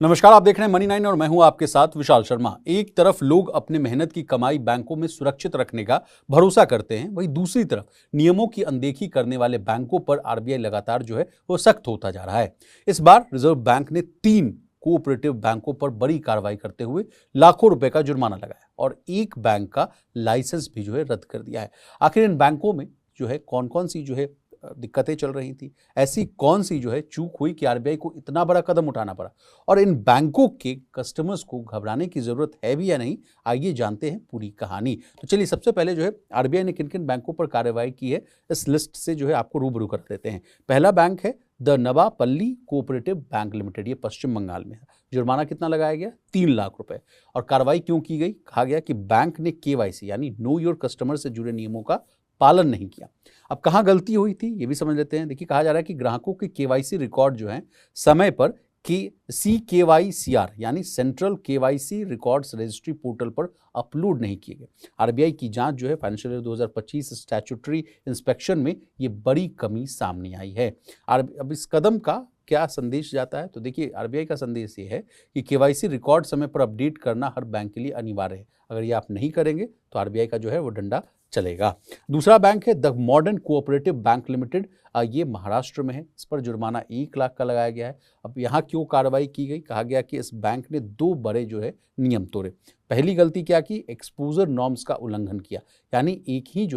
नमस्कार, आप देख रहे हैं मनी 9 और मैं हूं आपके साथ विशाल शर्मा। एक तरफ लोग अपने मेहनत की कमाई बैंकों में सुरक्षित रखने का भरोसा करते हैं, वहीं दूसरी तरफ नियमों की अनदेखी करने वाले बैंकों पर आरबीआई लगातार वो सख्त होता जा रहा है। इस बार रिजर्व बैंक ने 3 कोऑपरेटिव बैंकों पर बड़ी कार्रवाई करते हुए लाखों रुपए का जुर्माना लगाया और एक बैंक का लाइसेंस भी रद्द कर दिया है। आखिर इन बैंकों में कौन कौन सी दिक्कतें चल रही थी, ऐसी कौन सी चूक हुई कि आरबीआई को इतना बड़ा कदम उठाना पड़ा, और इन बैंकों के कस्टमर्स को घबराने की जरूरत है भी या नहीं, आइए जानते हैं पूरी कहानी। तो चलिए, सबसे पहले आरबीआई ने किन किन बैंकों पर कार्रवाई की है, इस लिस्ट से आपको रूबरू कर देते हैं। पहला बैंक है द नवापल्ली कोऑपरेटिव बैंक लिमिटेड, ये पश्चिम बंगाल में है। जुर्माना कितना लगाया गया? 3 लाख रुपए। और कार्रवाई क्यों की गई? कहा गया कि बैंक ने केवाईसी यानी नो योर कस्टमर से जुड़े नियमों का पालन नहीं किया। अब कहाँ गलती हुई थी, ये भी समझ लेते हैं। देखिए, कहा जा रहा है कि ग्राहकों के केवाईसी रिकॉर्ड हैं समय पर CKYCR यानी central KYC records registry portal पर अपलोड नहीं किए गए। आरबीआई की जांच फाइनेंशियल ईयर 2025 स्टैट्यूटरी इंस्पेक्शन में ये बड़ी कमी सामने आई है। अब इस कदम का क्या संदेश जाता है? तो देखिए, आरबीआई का संदेश ये है कि केवाईसी रिकॉर्ड समय पर अपडेट करना हर बैंक के लिए अनिवार्य है। अगर ये आप नहीं करेंगे तो आरबीआई का वो डंडा चलेगा। दूसरा बैंक है the modern cooperative bank limited, ये महाराष्ट्र में है। इस पर जुर्माना 1 लाख का लगाया गया है। अब यहाँ क्यों कार्रवाई की गई? कहा गया कि इस बैंक ने 2 बड़े नियम तोड़े। पहली गलती क्या की? एक्सपोजर नॉर्म्स का उल्लंघन किया, यानी एक ही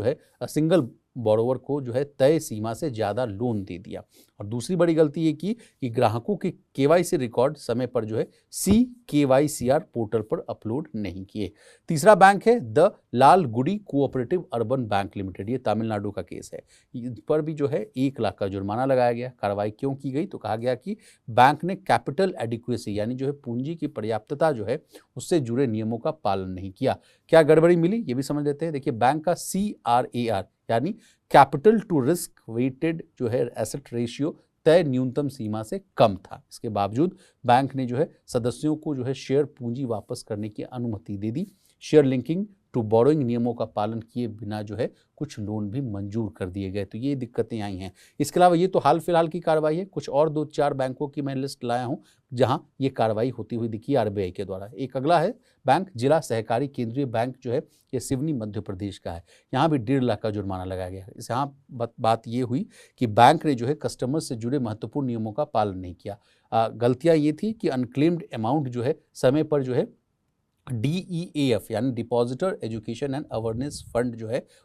सिंगल बोरोवर को तय सीमा से ज़्यादा लोन दे दिया। और दूसरी बड़ी गलती ये की कि ग्राहकों के केवाईसी रिकॉर्ड समय पर CKYCR पोर्टल पर अपलोड नहीं किए। तीसरा बैंक है the Lalgudi cooperative urban bank limited, ये तमिलनाडु का केस है। इस पर भी 1 लाख का जुर्माना लगाया गया। कार्रवाई क्यों की गई? तो कहा गया कि बैंक ने कैपिटल एडिक्वेसी यानी पूंजी की पर्याप्तता उससे जुड़े नियमों का पालन नहीं किया। क्या गड़बड़ी मिली, ये भी समझ लेते हैं। देखिए, बैंक का CRAR यानी capital to risk weighted asset ratio तय न्यूनतम सीमा से कम था। इसके बावजूद बैंक ने सदस्यों को शेयर पूंजी वापस करने की अनुमति दे दी। शेयर लिंकिंग टू बोरोइंग नियमों का पालन किए बिना कुछ लोन भी मंजूर कर दिए गए। तो ये दिक्कतें आई हैं। इसके अलावा ये तो हाल फिलहाल की कार्रवाई है। कुछ और 2-4 बैंकों की मैं लिस्ट लाया हूं जहां ये कार्रवाई होती हुई दिखी आरबीआई के द्वारा। एक अगला है बैंक जिला सहकारी केंद्रीय बैंक, ये सिवनी मध्य प्रदेश का है। यहाँ भी 1.5 लाख का जुर्माना लगाया गया है। यहाँ बात ये हुई कि बैंक ने कस्टमर से जुड़े महत्वपूर्ण नियमों का पालन नहीं किया। गलतियां ये थी कि अनक्लेम्ड अमाउंट समय पर DEAF यानी depositor education and awareness fund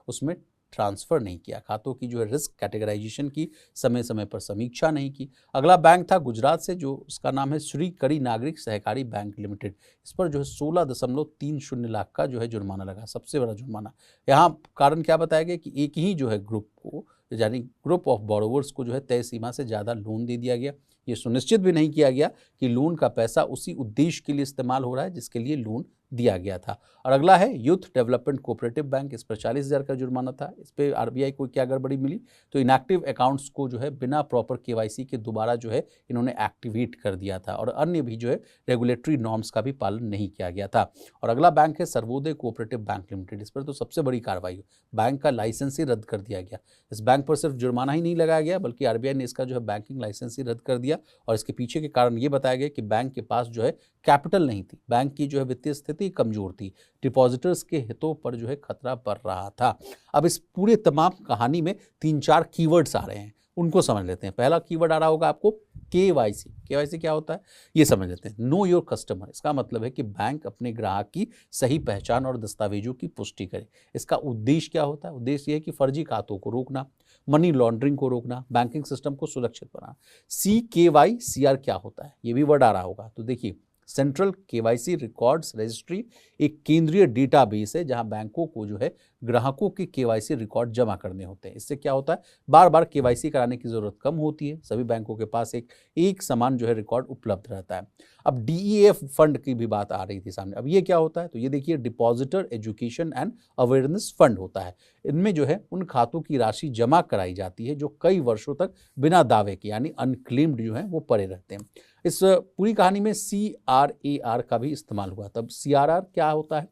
उसमें ट्रांसफर नहीं किया। खातों की रिस्क कैटेगराइजेशन की समय समय पर समीक्षा नहीं की। अगला बैंक था गुजरात से, उसका नाम है श्री करी नागरिक सहकारी बैंक लिमिटेड। इस पर 16.30 लाख का जुर्माना लगा, सबसे बड़ा जुर्माना। यहाँ कारण क्या बताया गया कि एक ही ग्रुप को यानी ग्रुप ऑफ बोरोवर्स को तय सीमा से ज़्यादा लोन दे दिया गया। ये सुनिश्चित भी नहीं किया गया कि लोन का पैसा उसी उद्देश्य के लिए इस्तेमाल हो रहा है जिसके लिए लोन दिया गया था। और अगला है यूथ डेवलपमेंट कोऑपरेटिव बैंक। इस पर 40,000 का जुर्माना था। इस पर आरबीआई को क्या गड़बड़ी मिली? तो इनएक्टिव अकाउंट्स को बिना प्रॉपर केवाईसी के दोबारा इन्होंने एक्टिवेट कर दिया था। और अन्य भी रेगुलेटरी नॉर्म्स का भी पालन नहीं किया गया था। और अगला बैंक है सर्वोदय कोऑपरेटिव बैंक लिमिटेड। इस पर तो सबसे बड़ी कार्रवाई हुई, बैंक का लाइसेंस ही रद्द कर दिया गया। इस बैंक पर सिर्फ जुर्माना ही नहीं लगाया गया बल्कि आरबीआई ने इसका बैंकिंग लाइसेंस ही रद्द कर दिया। और इसके पीछे के कारण ये बताया गया कि बैंक के पास कैपिटल नहीं थी, बैंक की वित्तीय स्थिति कमजोर थी, डिपॉजिटर्स के हितों पर खतरा बढ़ रहा था। अब इस पूरे तमाम कहानी में 3-4 कीवर्ड्स आ रहे हैं, उनको समझ लेते हैं। पहला कीवर्ड आ रहा होगा आपको केवाईसी। केवाईसी क्या होता है ये समझ लेते हैं। नो योर कस्टमर, इसका मतलब है कि बैंक अपने ग्राहक की सही पहचान और दस्तावेजों की पुष्टि करे। इसका उद्देश्य क्या होता है? उद्देश्य ये है कि फर्जी खातों को रोकना, मनी लॉन्ड्रिंग को रोकना, बैंकिंग सिस्टम को सुरक्षित बनाना। CKYCR क्या होता है ये भी वर्ड आ रहा होगा। तो देखिए, सेंट्रल केवाईसी रिकॉर्ड्स रजिस्ट्री एक केंद्रीय डेटाबेस है जहां बैंकों को ग्राहकों के केवाईसी रिकॉर्ड जमा करने होते हैं। इससे क्या होता है, बार बार केवाईसी कराने की जरूरत कम होती है। सभी बैंकों के पास एक समान रिकॉर्ड उपलब्ध रहता है। अब DEAF फंड की भी बात आ रही थी सामने। अब ये क्या होता है? तो ये देखिए, depositor education and awareness fund होता है। इनमें उन खातों की राशि जमा कराई जाती है जो कई वर्षों तक बिना दावे के यानी अनक्लेम्ड वो पड़े रहते हैं। इस पूरी कहानी में CRAR का भी इस्तेमाल हुआ। तब CRR क्या होता है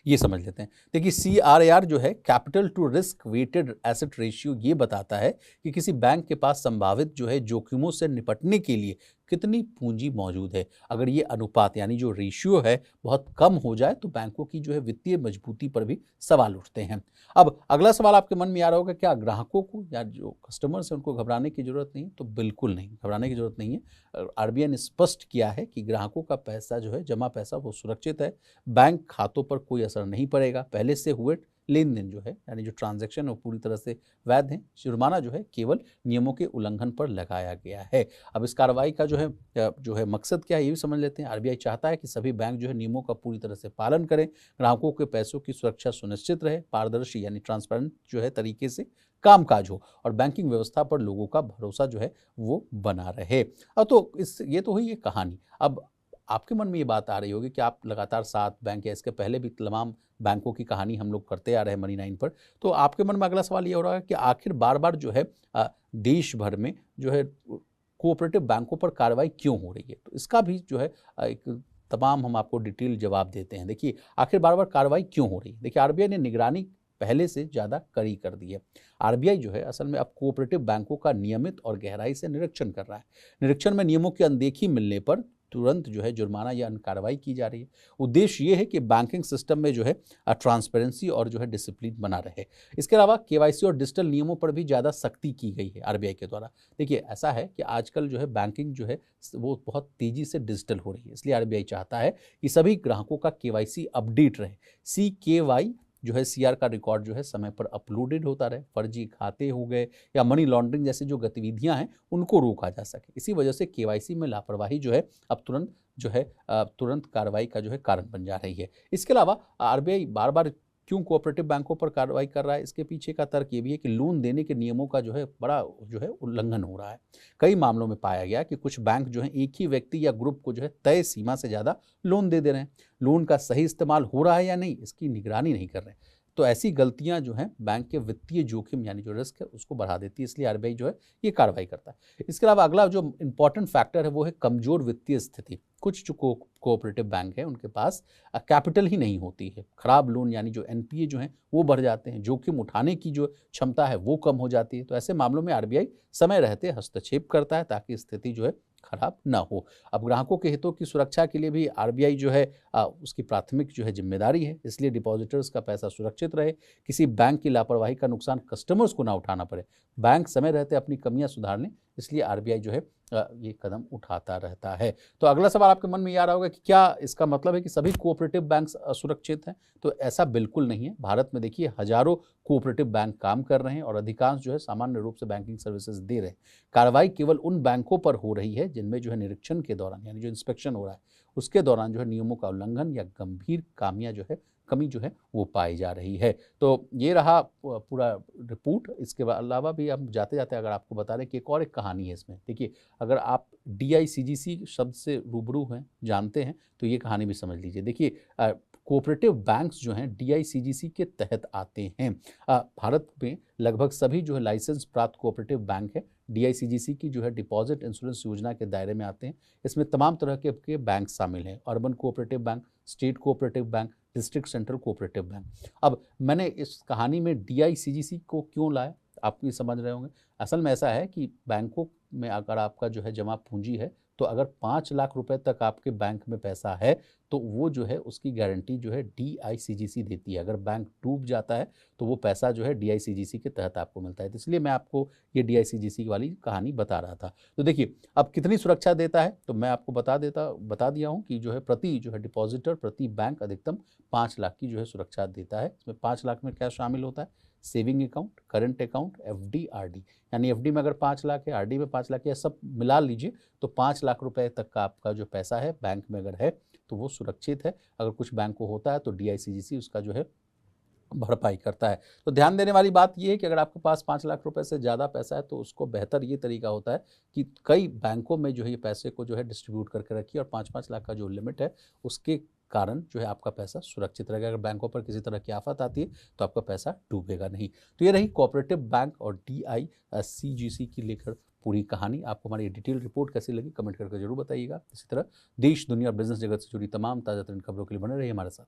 ये समझ लेते हैं। देखिए, CRAR capital to risk weighted asset ratio, ये बताता है कि किसी बैंक के पास संभावित जोखिमों से निपटने के लिए कितनी पूंजी मौजूद है। अगर ये अनुपात यानी जो रेशियो है बहुत कम हो जाए तो बैंकों की जो है वित्तीय मजबूती पर भी सवाल उठते हैं। अब अगला सवाल आपके मन में आ रहा होगा, क्या ग्राहकों को या जो कस्टमर्स हैं उनको घबराने की जरूरत नहीं है? तो बिल्कुल नहीं, घबराने की जरूरत नहीं है। आरबीआई ने स्पष्ट किया है कि ग्राहकों का पैसा जो है, जमा पैसा, वो सुरक्षित है। बैंक खातों पर कोई असर नहीं पड़ेगा। पहले से हुए लेन देन जो है यानी जो ट्रांजैक्शन है वो पूरी तरह से वैध है। जुर्माना जो है केवल नियमों के उल्लंघन पर लगाया गया है। अब इस कार्रवाई का जो है मकसद क्या है ये भी समझ लेते हैं। आरबीआई चाहता है कि सभी बैंक जो है नियमों का पूरी तरह से पालन करें, ग्राहकों के पैसों की सुरक्षा सुनिश्चित रहे, पारदर्शी यानी ट्रांसपेरेंट जो है तरीके से कामकाज हो और बैंकिंग व्यवस्था पर लोगों का भरोसा जो है वो बना रहे। अब तो ये तो हुई ये कहानी। अब आपके मन में ये बात आ रही होगी कि आप लगातार 7 बैंक या इसके पहले भी तमाम बैंकों की कहानी हम लोग करते आ रहे हैं मनी9 पर। तो आपके मन में अगला सवाल ये हो रहा है कि आखिर बार-बार जो है देश भर में जो है कोऑपरेटिव बैंकों पर कार्रवाई क्यों हो रही है? तो इसका भी जो है एक तमाम हम आपको डिटेल जवाब देते हैं। देखिए, आखिर बार-बार कार्रवाई क्यों हो रही है? देखिए, आरबीआई ने निगरानी पहले से ज़्यादा कड़ी कर दी है। आरबीआई जो है असल में अब कोऑपरेटिव बैंकों का नियमित और गहराई से निरीक्षण कर रहा है। निरीक्षण में नियमों की अनदेखी मिलने पर तुरंत जो है जुर्माना या अन्य कार्रवाई की जा रही है। उद्देश्य ये है कि बैंकिंग सिस्टम में जो है ट्रांसपेरेंसी और जो है डिसिप्लिन बना रहे। इसके अलावा केवाईसी और डिजिटल नियमों पर भी ज़्यादा सख्ती की गई है आरबीआई के द्वारा। देखिए, ऐसा है कि आजकल जो है बैंकिंग जो है वो बहुत तेज़ी से डिजिटल हो रही है। इसलिए आरबीआई चाहता है कि सभी ग्राहकों का केवाईसी अपडेट रहे। CKY जो है CR का रिकॉर्ड जो है समय पर अपलोडेड होता रहे। फर्जी खाते हो गए या मनी लॉन्ड्रिंग जैसी जो गतिविधियां हैं उनको रोका जा सके। इसी वजह से केवाईसी में लापरवाही जो है अब तुरंत कार्रवाई का जो है कारण बन जा रही है। इसके अलावा आरबीआई बार बार क्यों कोऑपरेटिव बैंकों पर कार्रवाई कर रहा है, इसके पीछे का तर्क ये भी है कि लोन देने के नियमों का जो है बड़ा जो है उल्लंघन हो रहा है। कई मामलों में पाया गया कि कुछ बैंक जो है एक ही व्यक्ति या ग्रुप को जो है तय सीमा से ज़्यादा लोन दे रहे हैं। लोन का सही इस्तेमाल हो रहा है या नहीं, इसकी निगरानी नहीं कर रहे हैं। तो ऐसी गलतियां जो हैं बैंक के वित्तीय जोखिम यानी जो रिस्क है उसको बढ़ा देती है। इसलिए आरबीआई जो है ये कार्रवाई करता है। इसके अलावा अगला जो इंपॉर्टेंट फैक्टर है वो है कमजोर वित्तीय स्थिति। कुछ जो कोऑपरेटिव बैंक है उनके पास कैपिटल ही नहीं होती है। खराब लोन यानी जो एनपीए जो है वो बढ़ जाते हैं। जोखिम उठाने की जो क्षमता है वो कम हो जाती है। तो ऐसे मामलों में आरबीआई समय रहते हस्तक्षेप करता है ताकि स्थिति जो है खराब ना हो। अब ग्राहकों के हितों की सुरक्षा के लिए भी आरबीआई जो है उसकी प्राथमिक जो है जिम्मेदारी है। इसलिए डिपॉजिटर्स का पैसा सुरक्षित रहे, किसी बैंक की लापरवाही का नुकसान कस्टमर्स को ना उठाना पड़े, बैंक समय रहते अपनी कमियां सुधार लें। इसलिए आरबीआई जो है ये कदम उठाता रहता है। तो अगला सवाल आपके मन में ये आ रहा होगा कि क्या इसका मतलब है कि सभी कोऑपरेटिव बैंक असुरक्षित हैं? तो ऐसा बिल्कुल नहीं है। भारत में देखिए हजारों कोऑपरेटिव बैंक काम कर रहे हैं और अधिकांश जो है सामान्य रूप से बैंकिंग सर्विसेज दे रहे हैं। कार्रवाई केवल उन बैंकों पर हो रही है जिनमें जो है निरीक्षण के दौरान यानी जो इंस्पेक्शन हो रहा है उसके दौरान जो है नियमों का उल्लंघन या गंभीर कमी जो है वो पाई जा रही है। तो ये रहा पूरा रिपोर्ट। इसके अलावा भी हम जाते जाते अगर आपको बता दें कि एक कहानी है इसमें। देखिए, अगर आप DICGC शब्द से रूबरू हैं, जानते हैं, तो ये कहानी भी समझ लीजिए। देखिए, कोऑपरेटिव बैंक्स जो हैं DICGC के तहत आते हैं। भारत में लगभग सभी जो है लाइसेंस प्राप्त कोऑपरेटिव बैंक है DICGC की जो है डिपॉजिट इंश्योरेंस योजना के दायरे में आते हैं। इसमें तमाम तरह के बैंक शामिल हैं। Urban cooperative bank, state cooperative bank, district central cooperative bank. अब मैंने इस कहानी में DICGC को क्यों लाया, आप ये समझ रहे होंगे। असल में ऐसा है कि बैंकों में अगर आपका जो है जमा पूंजी है तो अगर 5 लाख रुपए तक आपके बैंक में पैसा है तो वो जो है उसकी गारंटी जो है DICGC देती है। अगर बैंक डूब जाता है तो वो पैसा जो है DICGC के तहत आपको मिलता है। तो इसलिए मैं आपको ये DICGC वाली कहानी बता रहा था। तो देखिए, अब कितनी सुरक्षा देता है तो मैं आपको बता दिया हूँ कि जो है प्रति जो है डिपॉजिटर, प्रति बैंक अधिकतम 5 लाख की जो है सुरक्षा देता है। इसमें 5 लाख में क्या शामिल होता है? Saving account, current account, FD, RD। यानी FD में अगर 5 लाख है, RD में 5 लाख है, सब मिला लीजिए तो 5 लाख रुपए तक का आपका जो पैसा है बैंक में अगर है तो वो सुरक्षित है। अगर कुछ बैंक को होता है तो DICGC उसका जो है भरपाई करता है। तो ध्यान देने वाली बात यह है कि अगर आपके पास 5 लाख रुपए से ज़्यादा पैसा है तो उसको बेहतर ये तरीका होता है कि कई बैंकों में जो है ये पैसे को जो है डिस्ट्रीब्यूट करके रखिए और 5-5 लाख का जो लिमिट है उसके कारण जो है आपका पैसा सुरक्षित रहेगा। अगर बैंकों पर किसी तरह की आफत आती है तो आपका पैसा डूबेगा नहीं। तो ये रही कोऑपरेटिव बैंक और DICGC की लेकर पूरी कहानी। आपको हमारी डिटेल रिपोर्ट कैसी लगी कमेंट करके जरूर बताइएगा। इसी तरह देश, दुनिया और बिजनेस जगत से जुड़ी तमाम ताज़ा तरीन खबरों के लिए बने रहिए हमारे साथ।